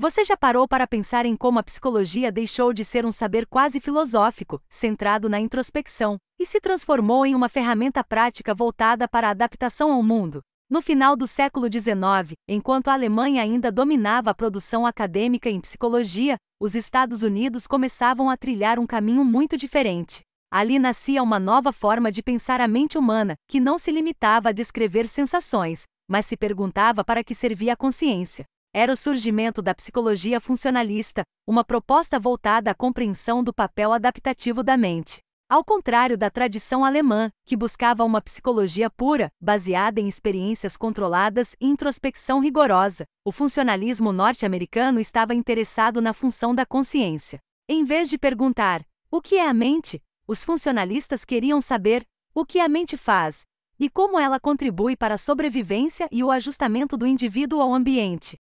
Você já parou para pensar em como a psicologia deixou de ser um saber quase filosófico, centrado na introspecção, e se transformou em uma ferramenta prática voltada para a adaptação ao mundo? No final do século XIX, enquanto a Alemanha ainda dominava a produção acadêmica em psicologia, os Estados Unidos começavam a trilhar um caminho muito diferente. Ali nascia uma nova forma de pensar a mente humana, que não se limitava a descrever sensações, mas se perguntava para que servia a consciência. Era o surgimento da psicologia funcionalista, uma proposta voltada à compreensão do papel adaptativo da mente. Ao contrário da tradição alemã, que buscava uma psicologia pura, baseada em experiências controladas e introspecção rigorosa, o funcionalismo norte-americano estava interessado na função da consciência. Em vez de perguntar, o que é a mente? Os funcionalistas queriam saber, o que a mente faz? E como ela contribui para a sobrevivência e o ajustamento do indivíduo ao ambiente?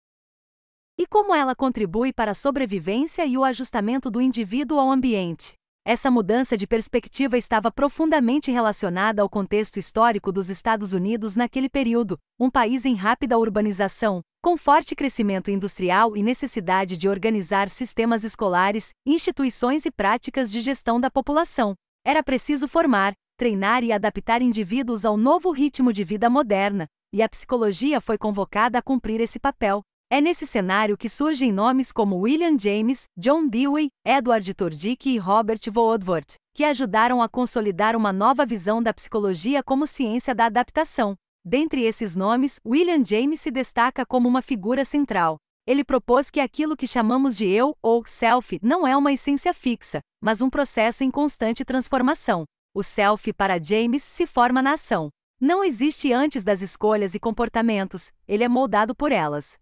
Essa mudança de perspectiva estava profundamente relacionada ao contexto histórico dos Estados Unidos naquele período, um país em rápida urbanização, com forte crescimento industrial e necessidade de organizar sistemas escolares, instituições e práticas de gestão da população. Era preciso formar, treinar e adaptar indivíduos ao novo ritmo de vida moderna, e a psicologia foi convocada a cumprir esse papel. É nesse cenário que surgem nomes como William James, John Dewey, Edward Tordick e Robert Woodward, que ajudaram a consolidar uma nova visão da psicologia como ciência da adaptação. Dentre esses nomes, William James se destaca como uma figura central. Ele propôs que aquilo que chamamos de eu, ou self, não é uma essência fixa, mas um processo em constante transformação. O self, para James, se forma na ação. Não existe antes das escolhas e comportamentos, ele é moldado por elas.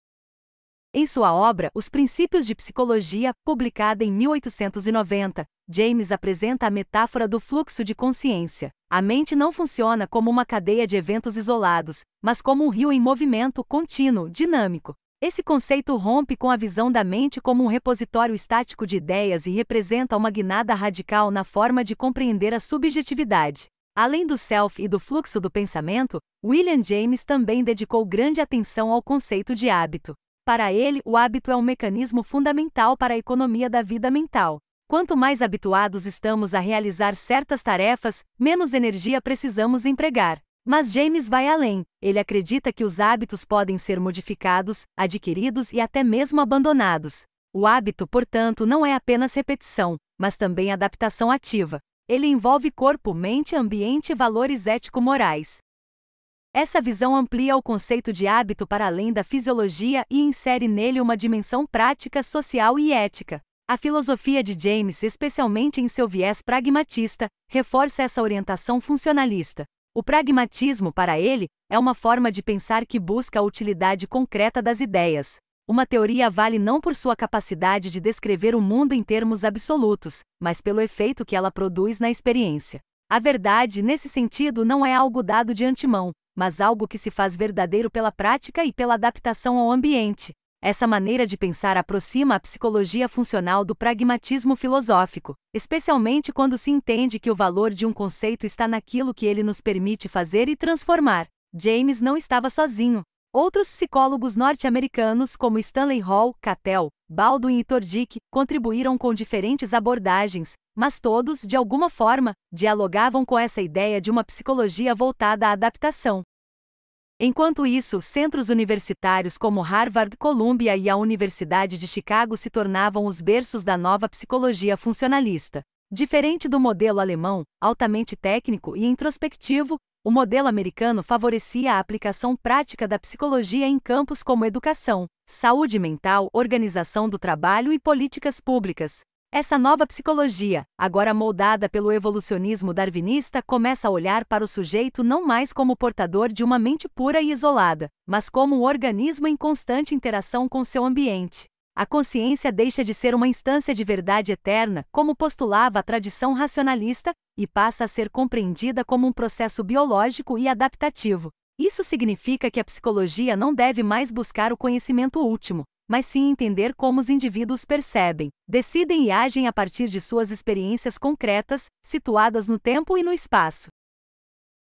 Em sua obra, Os Princípios de Psicologia, publicada em 1890, James apresenta a metáfora do fluxo de consciência. A mente não funciona como uma cadeia de eventos isolados, mas como um rio em movimento contínuo, dinâmico. Esse conceito rompe com a visão da mente como um repositório estático de ideias e representa uma guinada radical na forma de compreender a subjetividade. Além do self e do fluxo do pensamento, William James também dedicou grande atenção ao conceito de hábito. Para ele, o hábito é um mecanismo fundamental para a economia da vida mental. Quanto mais habituados estamos a realizar certas tarefas, menos energia precisamos empregar. Mas James vai além. Ele acredita que os hábitos podem ser modificados, adquiridos e até mesmo abandonados. O hábito, portanto, não é apenas repetição, mas também adaptação ativa. Ele envolve corpo, mente, ambiente e valores ético-morais. Essa visão amplia o conceito de hábito para além da fisiologia e insere nele uma dimensão prática, social e ética. A filosofia de James, especialmente em seu viés pragmatista, reforça essa orientação funcionalista. O pragmatismo, para ele, é uma forma de pensar que busca a utilidade concreta das ideias. Uma teoria vale não por sua capacidade de descrever o mundo em termos absolutos, mas pelo efeito que ela produz na experiência. A verdade, nesse sentido, não é algo dado de antemão, mas algo que se faz verdadeiro pela prática e pela adaptação ao ambiente. Essa maneira de pensar aproxima a psicologia funcional do pragmatismo filosófico, especialmente quando se entende que o valor de um conceito está naquilo que ele nos permite fazer e transformar. James não estava sozinho. Outros psicólogos norte-americanos, como Stanley Hall, Cattell, Baldwin e Tordick, contribuíram com diferentes abordagens, mas todos, de alguma forma, dialogavam com essa ideia de uma psicologia voltada à adaptação. Enquanto isso, centros universitários como Harvard, Columbia e a Universidade de Chicago se tornavam os berços da nova psicologia funcionalista. Diferente do modelo alemão, altamente técnico e introspectivo, o modelo americano favorecia a aplicação prática da psicologia em campos como educação, saúde mental, organização do trabalho e políticas públicas. Essa nova psicologia, agora moldada pelo evolucionismo darwinista, começa a olhar para o sujeito não mais como portador de uma mente pura e isolada, mas como um organismo em constante interação com seu ambiente. A consciência deixa de ser uma instância de verdade eterna, como postulava a tradição racionalista, e passa a ser compreendida como um processo biológico e adaptativo. Isso significa que a psicologia não deve mais buscar o conhecimento último, mas sim entender como os indivíduos percebem, decidem e agem a partir de suas experiências concretas, situadas no tempo e no espaço.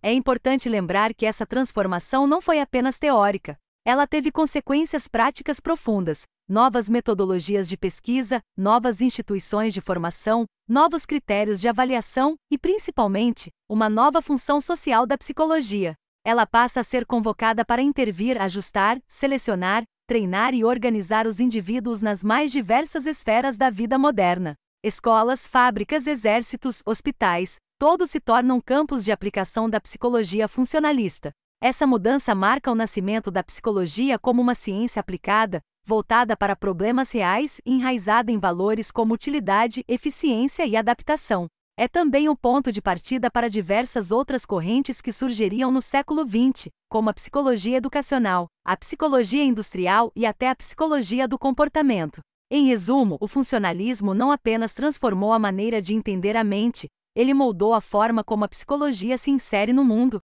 É importante lembrar que essa transformação não foi apenas teórica. Ela teve consequências práticas profundas. novas metodologias de pesquisa, novas instituições de formação, novos critérios de avaliação e, principalmente, uma nova função social da psicologia. Ela passa a ser convocada para intervir, ajustar, selecionar, treinar e organizar os indivíduos nas mais diversas esferas da vida moderna. Escolas, fábricas, exércitos, hospitais, todos se tornam campos de aplicação da psicologia funcionalista. Essa mudança marca o nascimento da psicologia como uma ciência aplicada, voltada para problemas reais e enraizada em valores como utilidade, eficiência e adaptação. É também o ponto de partida para diversas outras correntes que surgiriam no século XX, como a psicologia educacional, a psicologia industrial e até a psicologia do comportamento. Em resumo, o funcionalismo não apenas transformou a maneira de entender a mente, ele moldou a forma como a psicologia se insere no mundo.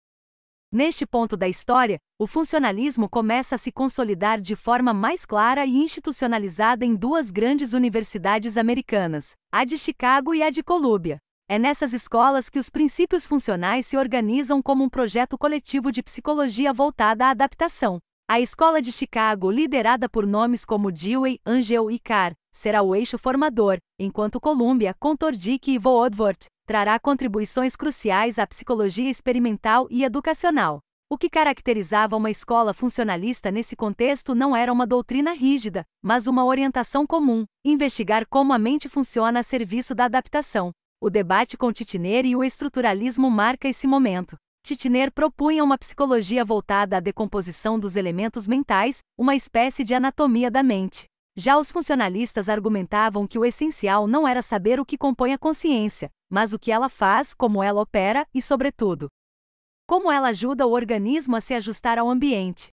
Neste ponto da história, o funcionalismo começa a se consolidar de forma mais clara e institucionalizada em duas grandes universidades americanas, a de Chicago e a de Columbia. É nessas escolas que os princípios funcionais se organizam como um projeto coletivo de psicologia voltada à adaptação. A Escola de Chicago, liderada por nomes como Dewey, Angel e Carr, será o eixo formador, enquanto Columbia, com Tordick e Woodward, trará contribuições cruciais à psicologia experimental e educacional. O que caracterizava uma escola funcionalista nesse contexto não era uma doutrina rígida, mas uma orientação comum, investigar como a mente funciona a serviço da adaptação. O debate com Titchener e o estruturalismo marca esse momento. Titchener propunha uma psicologia voltada à decomposição dos elementos mentais, uma espécie de anatomia da mente. Já os funcionalistas argumentavam que o essencial não era saber o que compõe a consciência, mas o que ela faz, como ela opera e, sobretudo, como ela ajuda o organismo a se ajustar ao ambiente.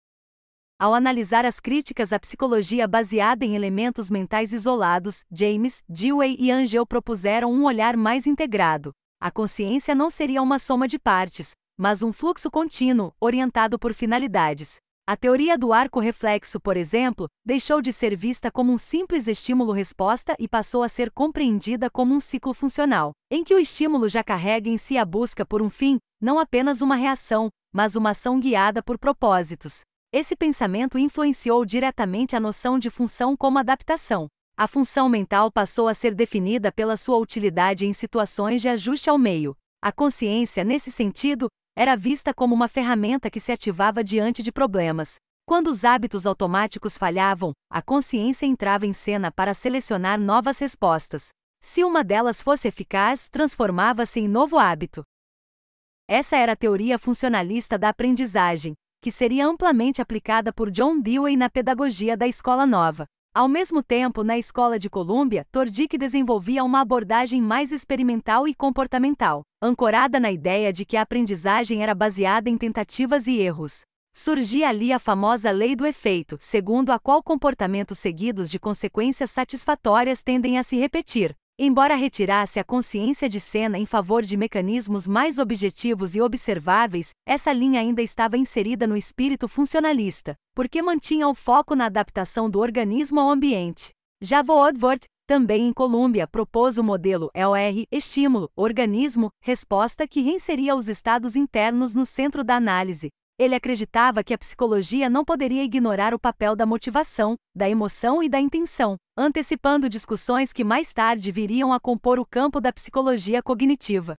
Ao analisar as críticas à psicologia baseada em elementos mentais isolados, James, Dewey e Angel propuseram um olhar mais integrado. A consciência não seria uma soma de partes, mas um fluxo contínuo, orientado por finalidades. A teoria do arco reflexo, por exemplo, deixou de ser vista como um simples estímulo-resposta e passou a ser compreendida como um ciclo funcional, em que o estímulo já carrega em si a busca por um fim, não apenas uma reação, mas uma ação guiada por propósitos. Esse pensamento influenciou diretamente a noção de função como adaptação. A função mental passou a ser definida pela sua utilidade em situações de ajuste ao meio. A consciência, nesse sentido, era vista como uma ferramenta que se ativava diante de problemas. Quando os hábitos automáticos falhavam, a consciência entrava em cena para selecionar novas respostas. Se uma delas fosse eficaz, transformava-se em novo hábito. Essa era a teoria funcionalista da aprendizagem, que seria amplamente aplicada por John Dewey na pedagogia da Escola Nova. Ao mesmo tempo, na Escola de Columbia, Tordick desenvolvia uma abordagem mais experimental e comportamental, ancorada na ideia de que a aprendizagem era baseada em tentativas e erros. Surgia ali a famosa lei do efeito, segundo a qual comportamentos seguidos de consequências satisfatórias tendem a se repetir. Embora retirasse a consciência de cena em favor de mecanismos mais objetivos e observáveis, essa linha ainda estava inserida no espírito funcionalista, porque mantinha o foco na adaptação do organismo ao ambiente. Já Woodward, também em Columbia, propôs o modelo EOR, estímulo, organismo, resposta, que reinseria os estados internos no centro da análise. Ele acreditava que a psicologia não poderia ignorar o papel da motivação, da emoção e da intenção, antecipando discussões que mais tarde viriam a compor o campo da psicologia cognitiva.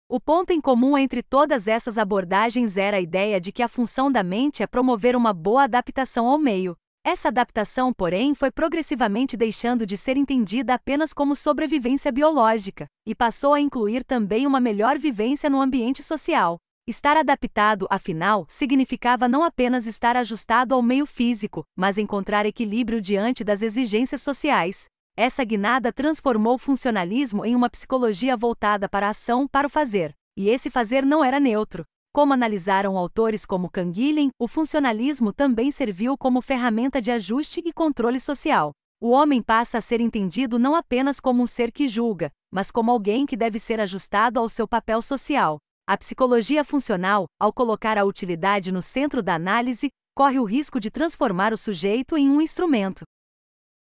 O ponto em comum entre todas essas abordagens era a ideia de que a função da mente é promover uma boa adaptação ao meio. Essa adaptação, porém, foi progressivamente deixando de ser entendida apenas como sobrevivência biológica, e passou a incluir também uma melhor vivência no ambiente social. Estar adaptado, afinal, significava não apenas estar ajustado ao meio físico, mas encontrar equilíbrio diante das exigências sociais. Essa guinada transformou o funcionalismo em uma psicologia voltada para a ação, para o fazer. E esse fazer não era neutro. Como analisaram autores como Canguilhem, o funcionalismo também serviu como ferramenta de ajuste e controle social. O homem passa a ser entendido não apenas como um ser que julga, mas como alguém que deve ser ajustado ao seu papel social. A psicologia funcional, ao colocar a utilidade no centro da análise, corre o risco de transformar o sujeito em um instrumento.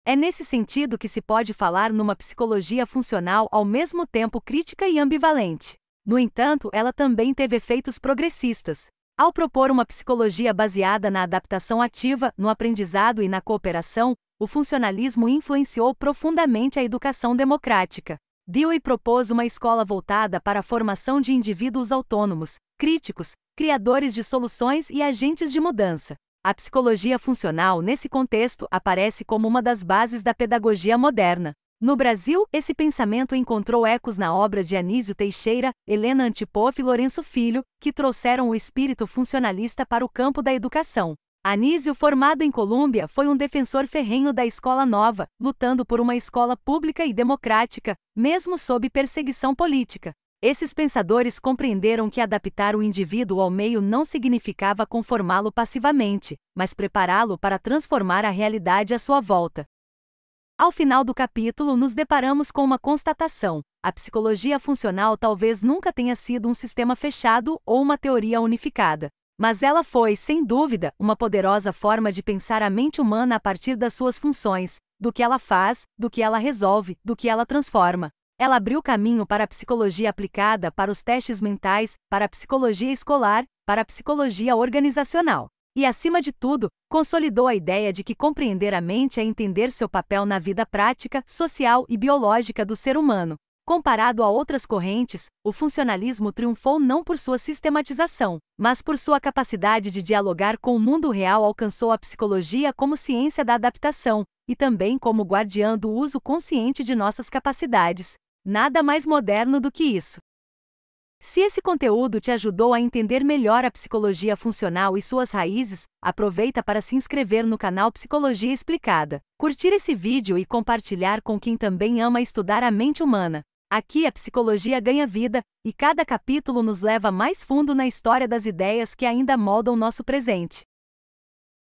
É nesse sentido que se pode falar numa psicologia funcional ao mesmo tempo crítica e ambivalente. No entanto, ela também teve efeitos progressistas. Ao propor uma psicologia baseada na adaptação ativa, no aprendizado e na cooperação, o funcionalismo influenciou profundamente a educação democrática. Dewey propôs uma escola voltada para a formação de indivíduos autônomos, críticos, criadores de soluções e agentes de mudança. A psicologia funcional, nesse contexto, aparece como uma das bases da pedagogia moderna. No Brasil, esse pensamento encontrou ecos na obra de Anísio Teixeira, Helena Antipoff e Lourenço Filho, que trouxeram o espírito funcionalista para o campo da educação. Anísio, formado em Colômbia, foi um defensor ferrenho da escola nova, lutando por uma escola pública e democrática, mesmo sob perseguição política. Esses pensadores compreenderam que adaptar o indivíduo ao meio não significava conformá-lo passivamente, mas prepará-lo para transformar a realidade à sua volta. Ao final do capítulo, nos deparamos com uma constatação: a psicologia funcional talvez nunca tenha sido um sistema fechado ou uma teoria unificada. Mas ela foi, sem dúvida, uma poderosa forma de pensar a mente humana a partir das suas funções, do que ela faz, do que ela resolve, do que ela transforma. Ela abriu caminho para a psicologia aplicada, para os testes mentais, para a psicologia escolar, para a psicologia organizacional. E, acima de tudo, consolidou a ideia de que compreender a mente é entender seu papel na vida prática, social e biológica do ser humano. Comparado a outras correntes, o funcionalismo triunfou não por sua sistematização, mas por sua capacidade de dialogar com o mundo real. Alcançou a psicologia como ciência da adaptação, e também como guardiã do uso consciente de nossas capacidades. Nada mais moderno do que isso. Se esse conteúdo te ajudou a entender melhor a psicologia funcional e suas raízes, aproveita para se inscrever no canal Psicologia Explicada, curtir esse vídeo e compartilhar com quem também ama estudar a mente humana. Aqui a psicologia ganha vida, e cada capítulo nos leva mais fundo na história das ideias que ainda moldam nosso presente.